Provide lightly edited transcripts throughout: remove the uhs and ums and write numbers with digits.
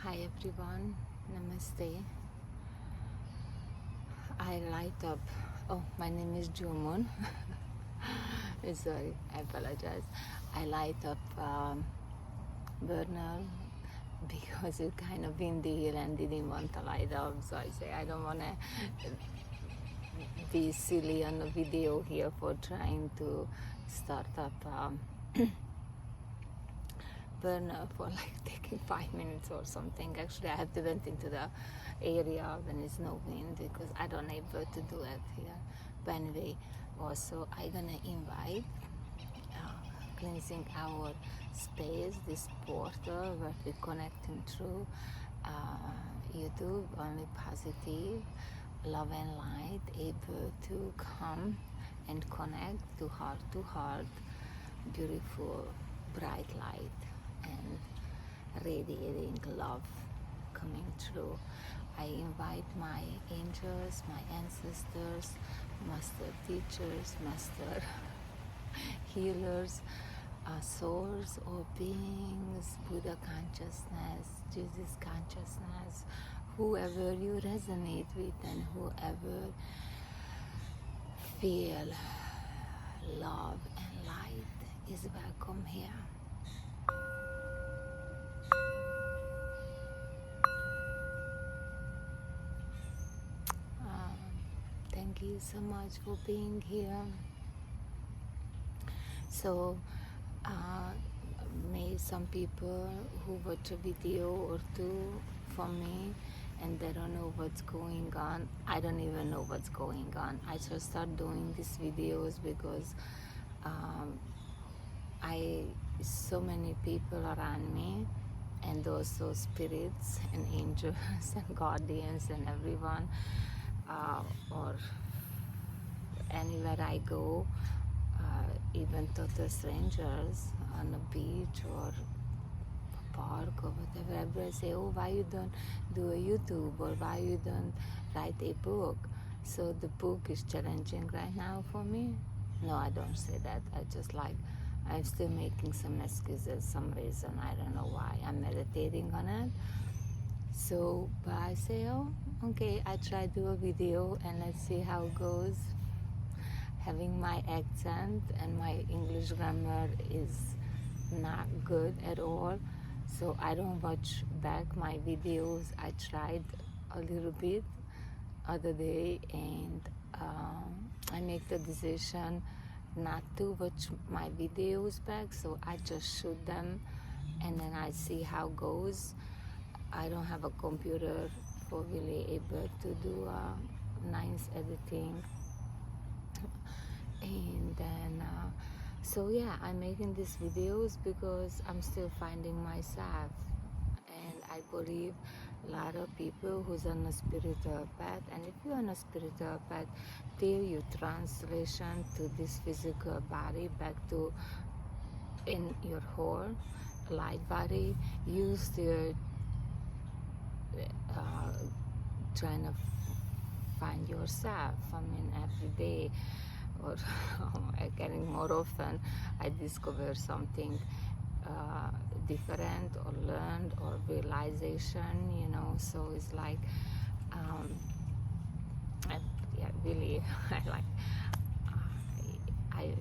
Hi everyone, Namaste. I light up. Oh, my name is Jumun. Sorry, I apologize. I light up burner because it's kind of windy here and didn't want to light up. So I say I don't want to be silly on a video here for trying to start up burner for like taking 5 minutes or something. Actually, I have to went into the area when it's no wind because I don't able to do it here. But anyway, also I'm gonna invite cleansing our space, this portal where we're connecting through YouTube, only positive, love and light, able to come and connect to heart, beautiful, bright light and radiating love coming through. I invite my angels, my ancestors, master teachers, master healers, souls or beings, Buddha consciousness, Jesus consciousness, whoever you resonate with and whoever feel love and light is welcome here. Thank you so much for being here. So, may some people who watch a video or two from me and they don't know what's going on. I don't even know what's going on. I just start doing these videos because so many people around me, and also spirits and angels and guardians and everyone, or anywhere I go, even total strangers on a beach or a park or whatever, everybody say, oh, why you don't do a YouTube, or why you don't write a book? So the book is challenging right now for me. No, I don't say that. I just like, I'm still making some excuses, some reason, I don't know why. I'm meditating on it. So, but I say, oh, okay, I try to do a video and let's see how it goes. Having my accent and my English grammar is not good at all, so I don't watch back my videos. I tried a little bit other day, and I make the decision not to watch my videos back, so I just shoot them and then I see how it goes. I don't have a computer for really able to do nice editing. And then so yeah, I'm making these videos because I'm still finding myself, and I believe a lot of people who's on a spiritual path, and if you're on a spiritual path till you translation to this physical body back to in your whole light body, you still trying to find yourself. I mean, every day or getting more often, I discover something different or learned or realization, so it's like yeah, really I like I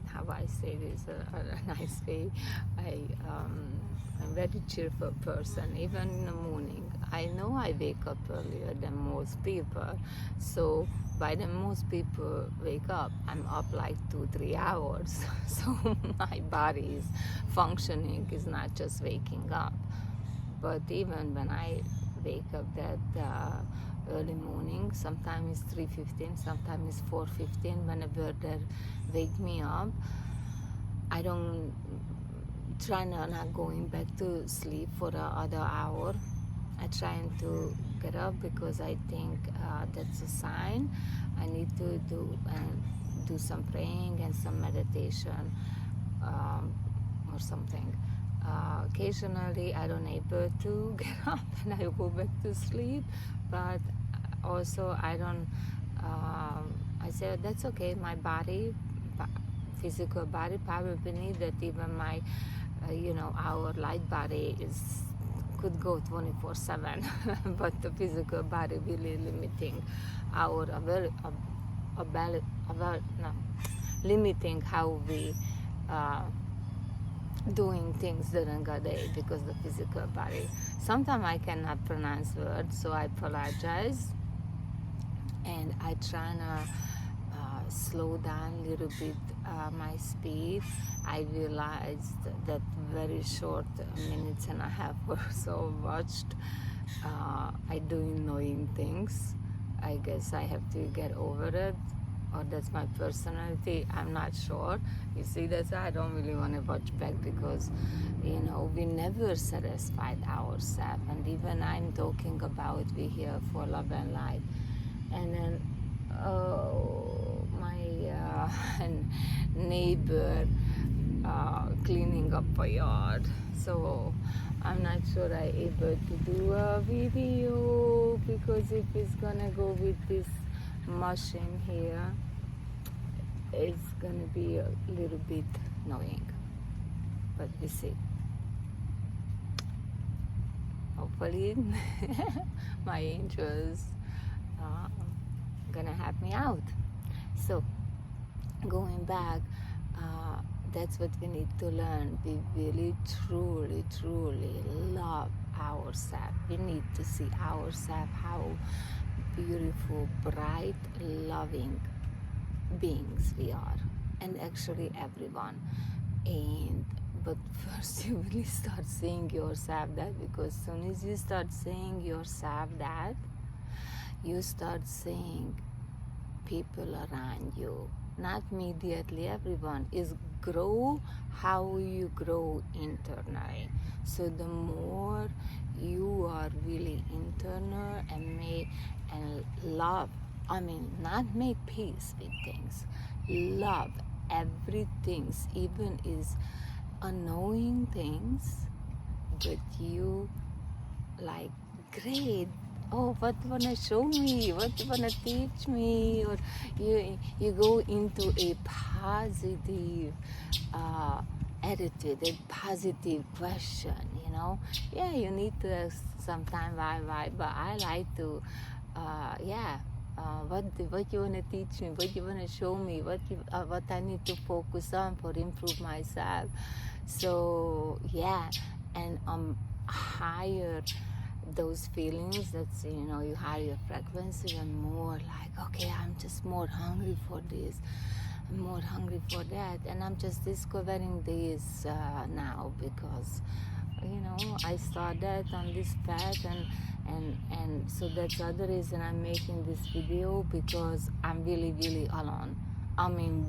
how I say this a nice way. I'm a very cheerful person, even in the morning. I know I wake up earlier than most people, so by the most people wake up, I'm up like 2-3 hours. So my body is functioning, is not just waking up. But even when I wake up that early morning, sometimes it's 3:15, sometimes it's 4:15, whenever they wake me up, I don't try not going back to sleep for the other hour. I trying to get up because I think that's a sign. I need to do some praying and some meditation or something. Occasionally I don't able to get up and I go back to sleep, but also I don't I said that's okay, my body, physical body probably need that. Even my our light body is could go 24/7, but the physical body really limiting our limiting how we doing things during a day because the physical body. Sometimes I cannot pronounce words, so I apologize, and I try to slow down a little bit my speed. I realized that very short minutes and a half or so watched I doing annoying things. I guess I have to get over it, or that's my personality. I'm not sure. You see, that's why I don't really want to watch back, because we never satisfied ourselves. And even I'm talking about we here for love and light, and then my neighbor cleaning up a yard. So I'm not sure I'm able to do a video, because if it's gonna go with this machine here, it's gonna be a little bit annoying. But we see. Hopefully my angels gonna help me out. So going back, that's what we need to learn. We really truly love ourselves. We need to see ourselves how beautiful, bright, loving beings we are, and actually everyone. But first you really start seeing yourself that, because as soon as you start seeing yourself that, you start seeing people around you. Not immediately everyone is grow how you grow internally. So the more you are really internal and love, not make peace with things, love everything, even is annoying things, but you like, great, oh, what you wanna show me, what you wanna teach me, or you go into a positive attitude, a positive question, Yeah, you need to ask sometime why, but I like to, what you wanna teach me, what you wanna show me, what I need to focus on for improve myself. So yeah, and higher those feelings, that's you higher your frequency, and more like, okay, I'm just more hungry for this, I'm more hungry for that, and I'm just discovering this now, because I started on this path, and so that's the other reason I'm making this video, because I'm really alone.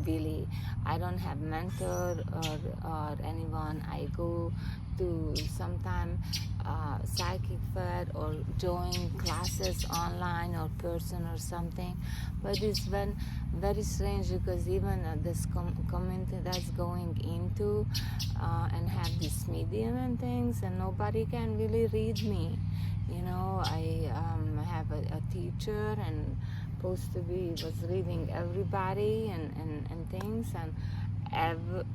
Really, I don't have mentor or anyone. I go to sometime psychic fair or join classes online or person or something, but it's been very strange, because even this community that's going into and have this medium and things, and nobody can really read me. I have a teacher, and supposed to be was reading everybody and things, and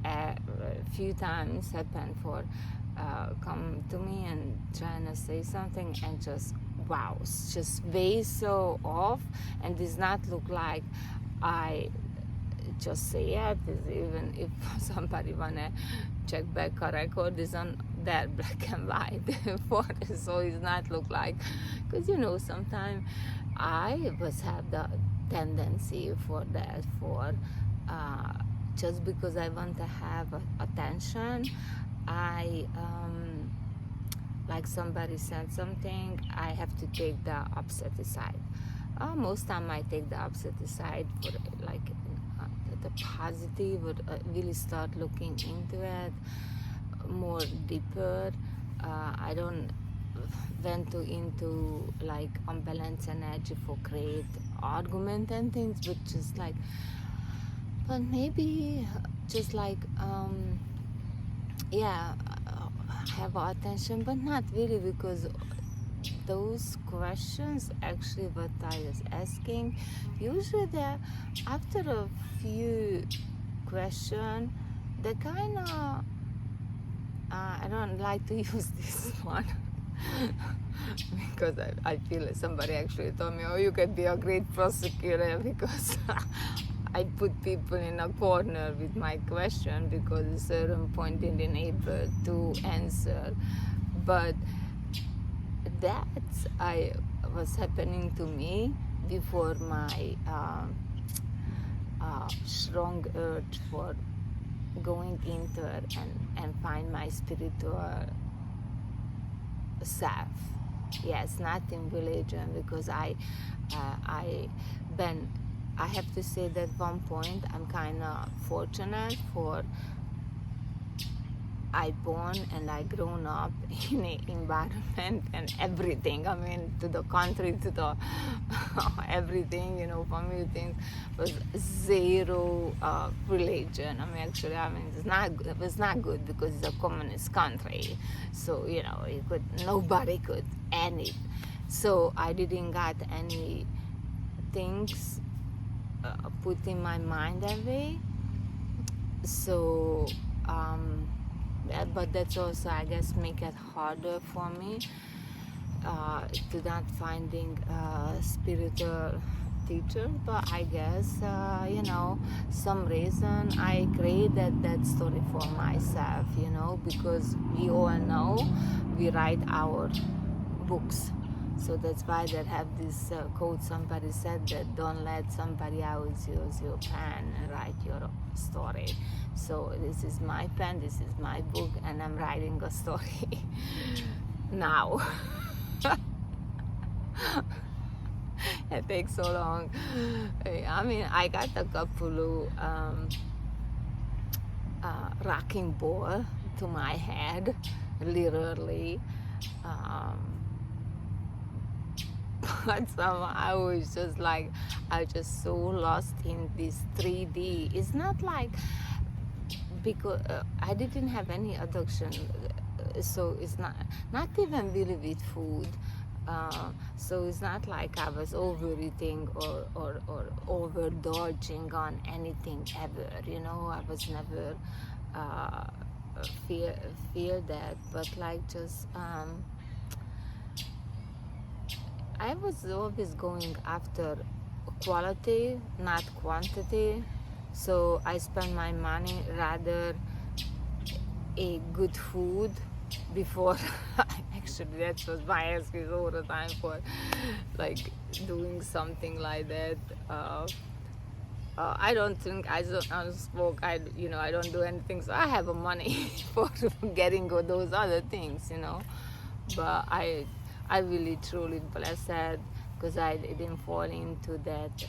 a few times happened for come to me and trying to say something, and just wow, it's just way so off, and does not look like I just say it. Even if somebody wanna check back a record, is on that black and white for it, so it's not look like, because sometimes I was have the tendency for that, for just because I want to have attention, I like somebody said something, I have to take the opposite side. Most time I take the opposite side for like the positive, or really start looking into it more deeper. I don't went into like unbalanced energy for create argument and things, but just like, but maybe just like have attention, but not really, because those questions actually what I was asking, usually they're after a few questions, they kind of I don't like to use this one, because I feel like somebody actually told me, oh, you could be a great prosecutor because I put people in a corner with my question because at a certain point they didn't able to answer. But that I was happening to me before my strong urge for going into it and find my spiritual self. Yes, not in religion, because been I have to say that at one point I'm kind of fortunate for I born and I grown up in an environment and everything. I mean, to the country, to the everything, family things was zero religion. I mean, actually, it was not good because it's a communist country. So nobody could any. So I didn't got any things put in my mind that way. So. But that's also, I guess, make it harder for me to not finding a spiritual teacher. But I guess, some reason I created that story for myself, because we all know we write our books. So that's why they have this quote, somebody said that don't let somebody else use your pen and write your story. So this is my pen, this is my book, and I'm writing a story now. It takes so long. I mean, I got a couple of rocking ball to my head, literally. But somehow I was just like, I was just so lost in this 3D. It's not like, because I didn't have any addiction, so it's not even really with food. So it's not like I was overeating or overindulging on anything ever. I was never feel that, but like just. I was always going after quality, not quantity. So I spend my money rather a good food before. Actually, that was my excuse all the time for like doing something like that. I don't think I don't smoke. I don't do anything. So I have a money for getting those other things. But I really truly blessed because I didn't fall into that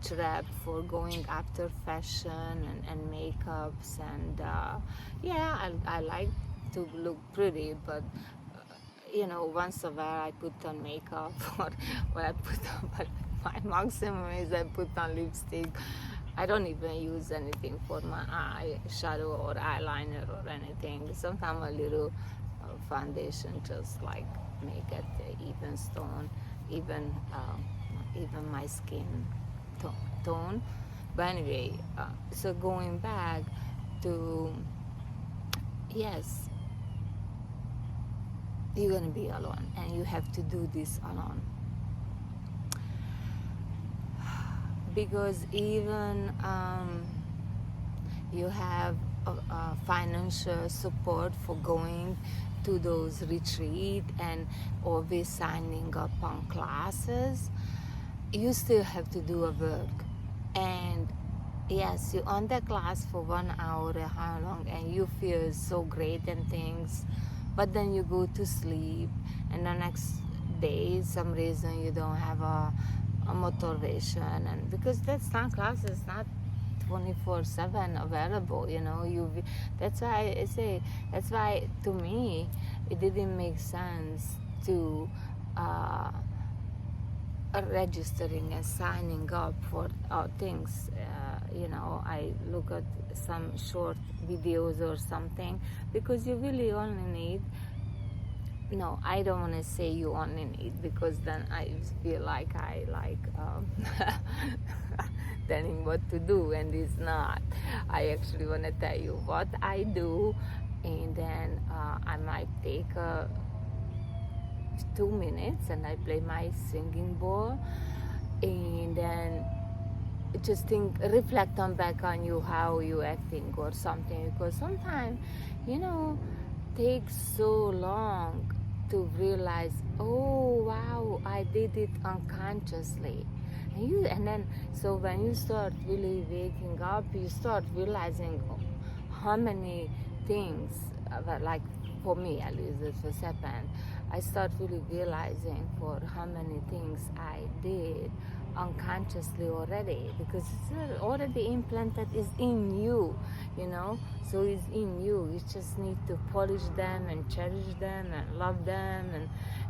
trap for going after fashion and makeups and I like to look pretty, but once a while I put on makeup or I put on, but my maximum is I put on lipstick. I don't even use anything for my eye shadow or eyeliner or anything. Sometimes a little foundation just like make it even stone, even my skin tone. But anyway, so going back to, yes, you're gonna be alone and you have to do this alone, because even you have financial support for going to those retreat and always signing up on classes, you still have to do a work. And yes, you're on the class for 1 hour or how long and you feel so great and things, but then you go to sleep and the next day some reason you don't have a motivation, and because that's not class, it's not 24/7 available, that's why I say, that's why to me it didn't make sense to registering and signing up for things. I look at some short videos or something, because you really only need, no, I don't want to say you only need, because then I feel like I telling what to do, and it's not. I actually want to tell you what I do and then I might take 2 minutes and I play my singing bowl, and then just think, reflect on back on you, how you acting or something, because sometimes, you know, takes so long to realize, oh wow, I did it unconsciously. And then so when you start really waking up, you start realizing how many things, like for me at least it was happened, I start really realizing for how many things I did unconsciously already, because it's already implanted, is in you, you know, so it's in you just need to polish them and cherish them and love them,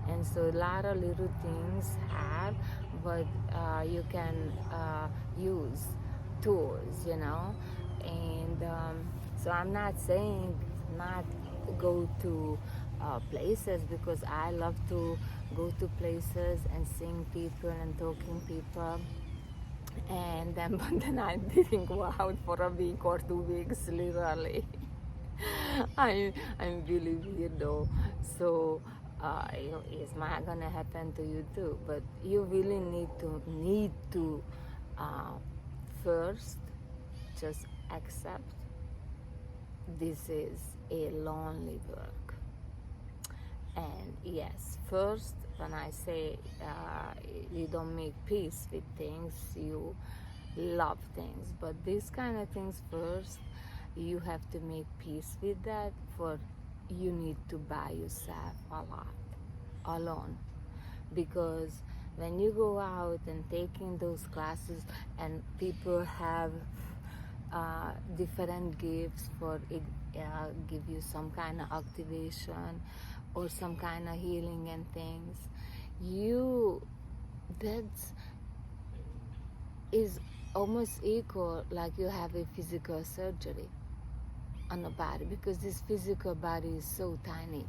and so a lot of little things have, but you can use tools, you know, and so I'm not saying not go to places, because I love to go to places and seeing people and talking people, and then but then I didn't go out for a week or 2 weeks literally. I'm really weirdo, so it's not gonna happen to you too, but you really need to uh, first just accept this is a lonely work. And yes, first, when I say you don't make peace with things, you love things, but these kind of things first, you have to make peace with that. For you need to buy yourself a lot alone, because when you go out and taking those classes and people have different gifts for it, give you some kind of activation or some kind of healing and things, you, that is almost equal like you have a physical surgery on the body, because this physical body is so tiny,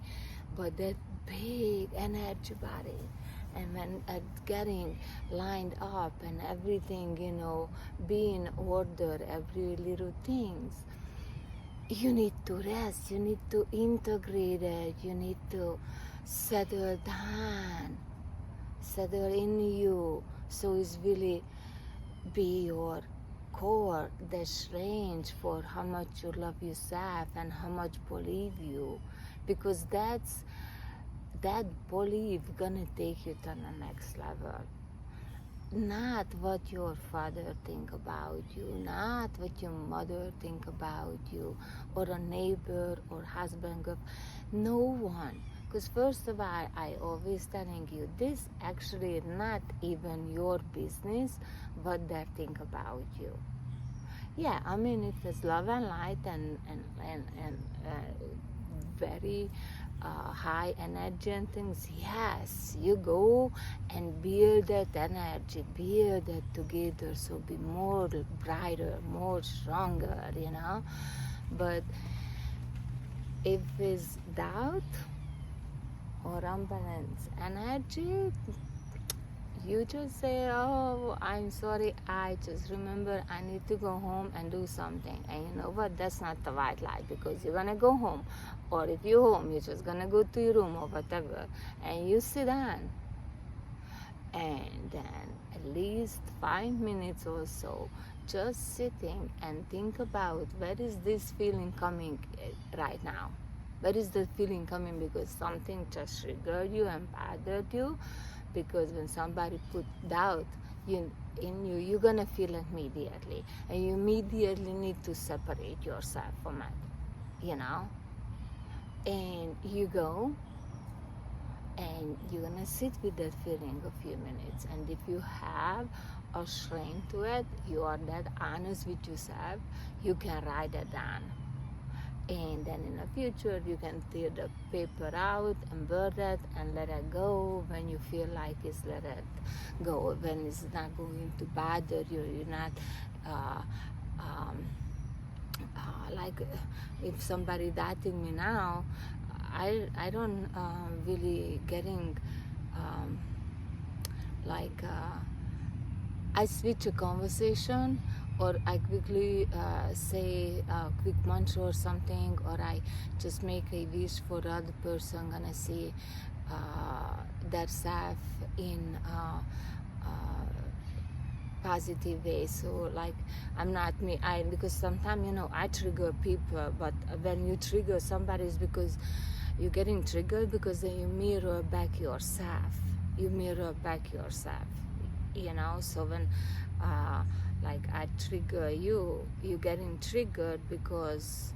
but that big energy body, and when getting lined up and everything, you know, being ordered, every little things, you need to rest, you need to integrate it, you need to settle down, settle in you, so it's really be your core, the range for how much you love yourself and how much believe you, because that belief gonna take you to the next level. Not what your father think about you, not what your mother think about you, or a neighbor or husband, no one. Because first of all, I always telling you, this actually not even your business what they think about you. Yeah, I mean, if it's love and light and very high energy and things, yes, you go and build that energy, build that together, so be more brighter, more stronger, you know. But if it's doubt or unbalanced energy, you just say, oh, I'm sorry, I just remember I need to go home and do something. And you know what, that's not the right life, because you're gonna go home, or if you're home, you're just gonna go to your room or whatever, and you sit down, and then at least 5 minutes or so, just sitting and think about, where is this feeling coming right now? Where is the feeling coming? Because something just triggered you and bothered you. Because when somebody put doubt in you, you're gonna feel it immediately, and you immediately need to separate yourself from it, you know. And you go and you're gonna sit with that feeling a few minutes, and if you have a shrink to it, you are that honest with yourself, you can write it down. And then in the future, you can tear the paper out and burn it and let it go when you feel like it's let it go, when it's not going to bother you. You're not like if somebody dating me now, I don't really getting like I switch a conversation, or I quickly say a quick mantra or something, or I just make a wish for other person, gonna see their self in positive way. So like I'm not me, I because sometimes I trigger people, but when you trigger somebody is because you're getting triggered, because then you mirror back yourself, so when like I trigger you, you're getting triggered because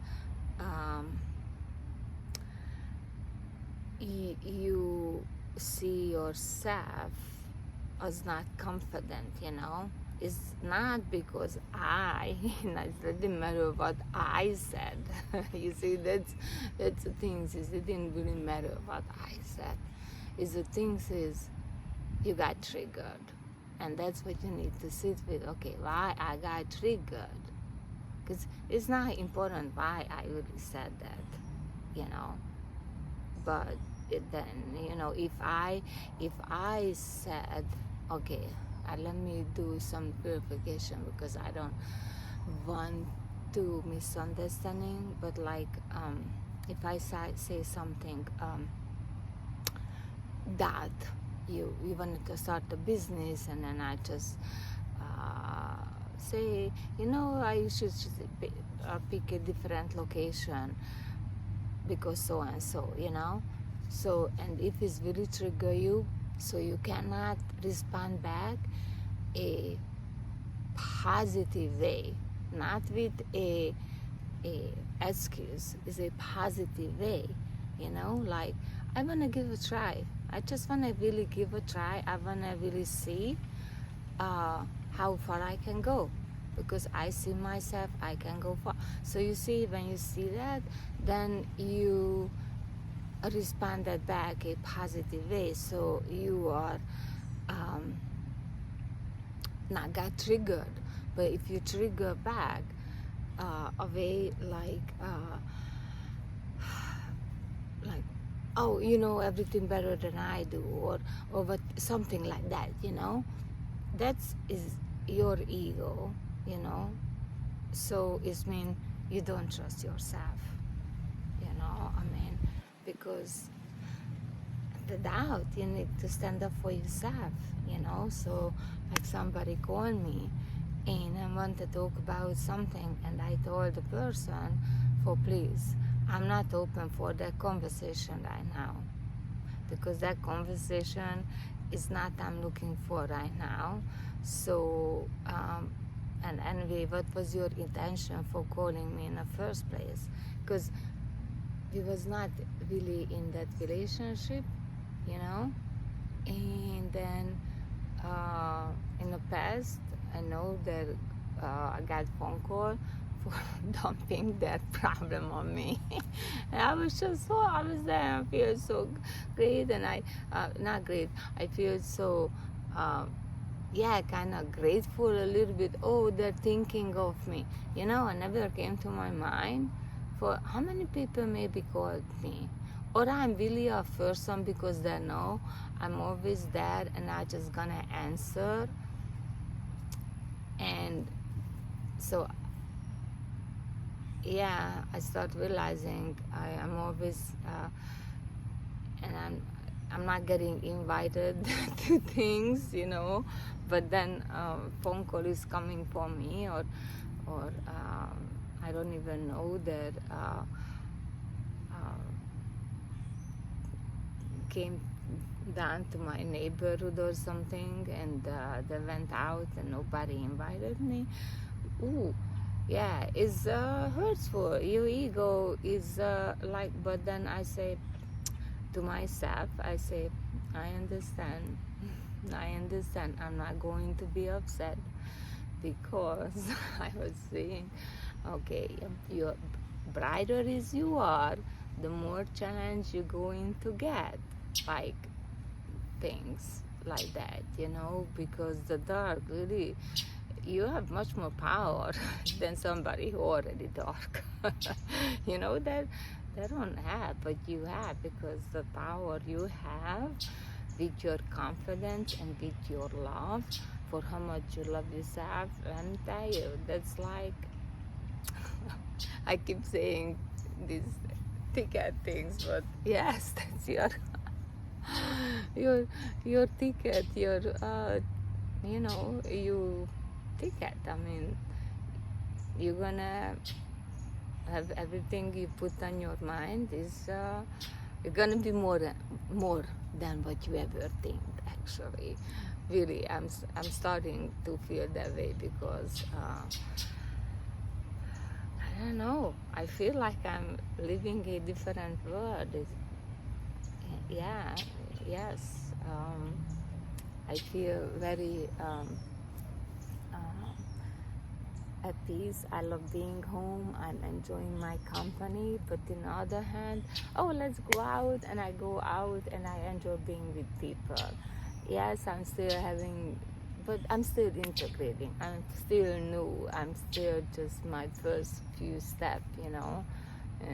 you see yourself as not confident, It's not because it doesn't matter what I said. You see, that's the things is it didn't really matter what I said. Is the things is you got triggered, and that's what you need to sit with. Okay, why I got triggered? Because it's not important why I really said that, but then if I said, okay, let me do some clarification, because I don't want to misunderstanding, but like if I say something that you wanted to start a business, and then I just say, I should pick a different location because so and so, so, and if it's really trigger you, so you cannot respond back a positive way, not with a excuse, is a positive way, like I want to give a try. I just want to really give a try. I want to really see how far I can go, because I see myself I can go far. So you see, when you see that, then you responded back a positive way, so you are not got triggered. But if you trigger back a way like oh, everything better than I do, or what, something like that, that is your ego, so it means you don't trust yourself, because the doubt, you need to stand up for yourself, so like somebody called me and I want to talk about something, and I told the person, for please, I'm not open for that conversation right now, because that conversation is not I'm looking for right now. So and anyway, what was your intention for calling me in the first place? Because we was not really in that relationship, and then in the past I know that I got phone call for dumping that problem on me. And I was there, I feel so great, and I not great, I feel so kind of grateful a little bit. Oh, they're thinking of me, it never came to my mind for how many people maybe called me, or I'm really a person because they know I'm always there and I just gonna answer. And so I start realizing I'm always and I'm not getting invited to things, but then phone call is coming for me, or I don't even know that came down to my neighborhood or something, and they went out and nobody invited me. Ooh, yeah, it's hurtful. Your ego is like, but then I say to myself, I say, I understand. I understand. I'm not going to be upset, because I was saying, okay, your brighter as you are, the more challenge you're going to get, like things like that, because the dark really, you have much more power than somebody who already dark. That they don't have, but you have, because the power you have with your confidence and with your love, for how much you love yourself. And tell you, that's like, I keep saying these ticket things, but yes, that's your your ticket, your you ticket. I mean, you're gonna have everything you put on your mind is gonna be more than what you ever think. Actually, really, I'm starting to feel that way because I don't know. I feel like I'm living a different world. Yeah, yes. I feel very at peace. I love being home. I'm enjoying my company. But on the other hand, oh, let's go out, and I go out and I enjoy being with people. Yes, I'm still having, but I'm still integrating. I'm still new. I'm still just my first few steps. And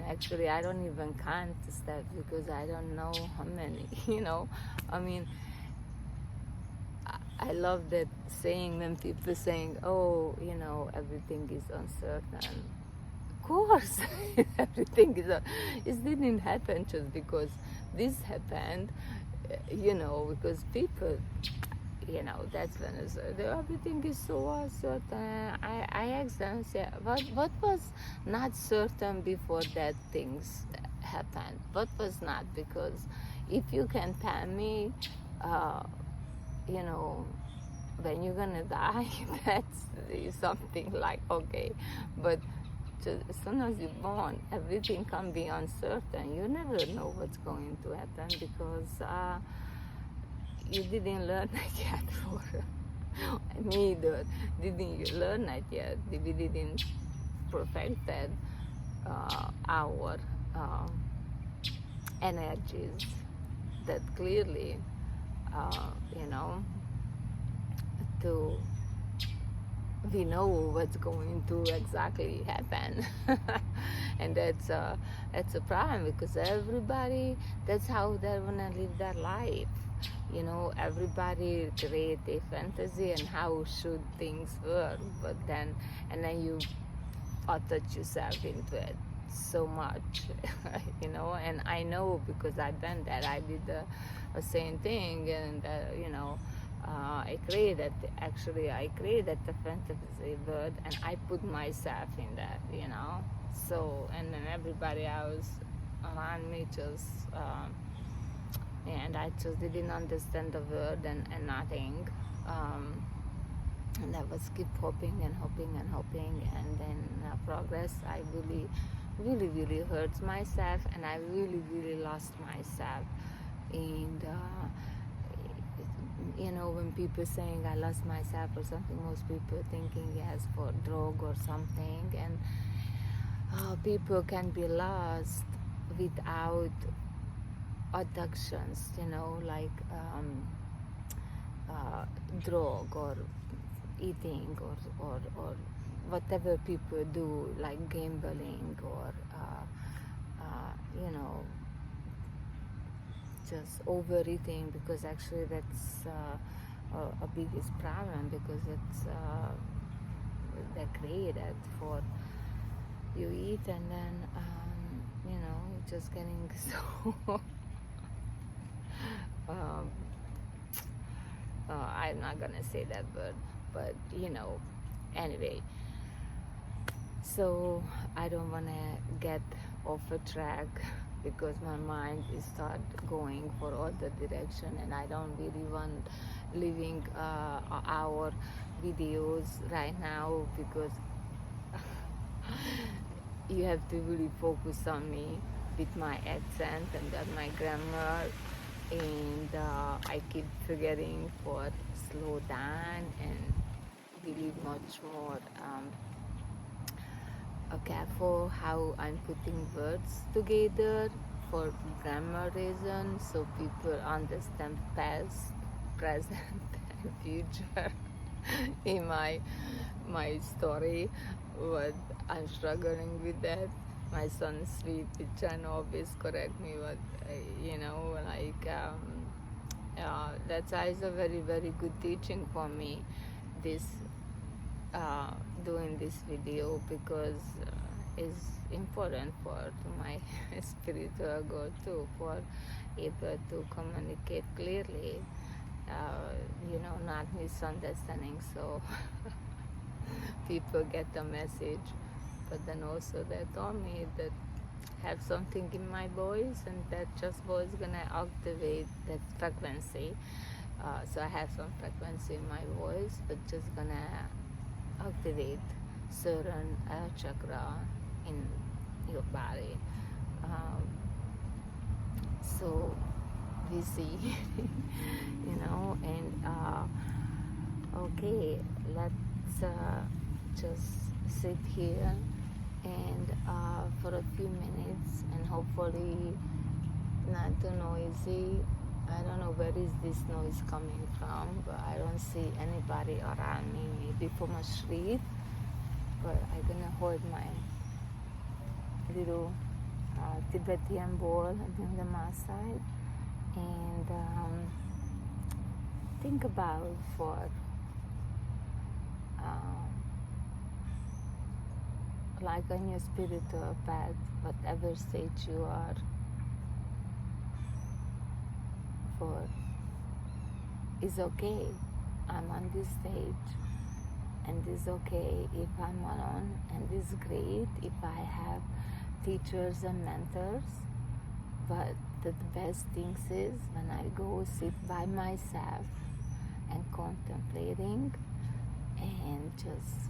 actually, I don't even count the steps because I don't know how many. I mean, I love that saying when people saying, oh, everything is uncertain. Of course, everything is, it didn't happen just because this happened, because people, that's when everything is so uncertain. I asked them, say, what was not certain before that things happened? What was not? Because if you can tell me, you know, when you're gonna die, that's something like, okay, but just as soon as you're born, everything can be uncertain. You never know what's going to happen because you didn't learn it yet. Neither didn't you learn it yet. We didn't perfect that our energies that clearly, you know, to we know what's going to exactly happen. And that's a problem because everybody, that's how they're gonna live their life. Everybody create a fantasy and how should things work, but then you attach yourself into it so much. And I know because I've been there. I did the same thing, and I created the fantasy world, and I put myself in that. So, and then everybody else around me just and I just didn't understand the word and nothing. And I was keep hoping and hoping and hoping, and then progress. I really, really, really hurt myself, and I really, really lost myself. And when people saying I lost myself or something, most people thinking yes for drug or something, and people can be lost without addictions, like drug or eating or whatever people do, like gambling or just overeating, because actually that's a biggest problem, because it's they're created for you eat and then you're just getting so I'm not gonna say that word, but anyway, so I don't want to get off a track because my mind is start going for other direction, and I don't really want living our videos right now, because you have to really focus on me with my accent and my grammar, and I keep forgetting for slow down and really much more careful how I'm putting words together for grammar reasons, so people understand past, present, and future in my story. But I'm struggling with that. My son's sweet, which I know always correct me, but That's also very, very good teaching for me, this doing this video, because it's important for to my spiritual goal too, for able to communicate clearly, not misunderstanding, so people get the message. But then also they told me that have something in my voice, and that just voice gonna activate that frequency. So I have some frequency in my voice, but just gonna activate certain chakra in your body. Um, so we see, and okay, let's just sit here and for a few minutes, and hopefully not too noisy. I don't know where is this noise coming from, but I don't see anybody around me, maybe from a street. But I'm gonna hold my little Tibetan bowl and bring them outside, and think about for like on your spiritual path, whatever stage you are for, is okay. I'm on this stage, and it's okay if I'm alone, and it's great if I have teachers and mentors. But the best thing is when I go sit by myself and contemplating and just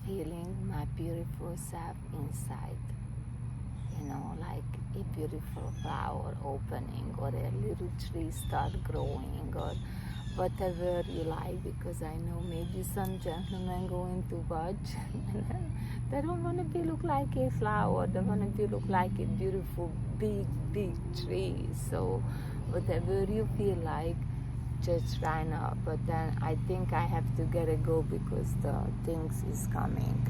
feeling my beautiful self inside, like a beautiful flower opening, or a little tree start growing, or whatever you like, because I know maybe some gentlemen going to watch they don't want to be look like a flower, they want to be look like a beautiful big tree. So whatever you feel like, just try now. But then I think I have to get a go because the things is coming.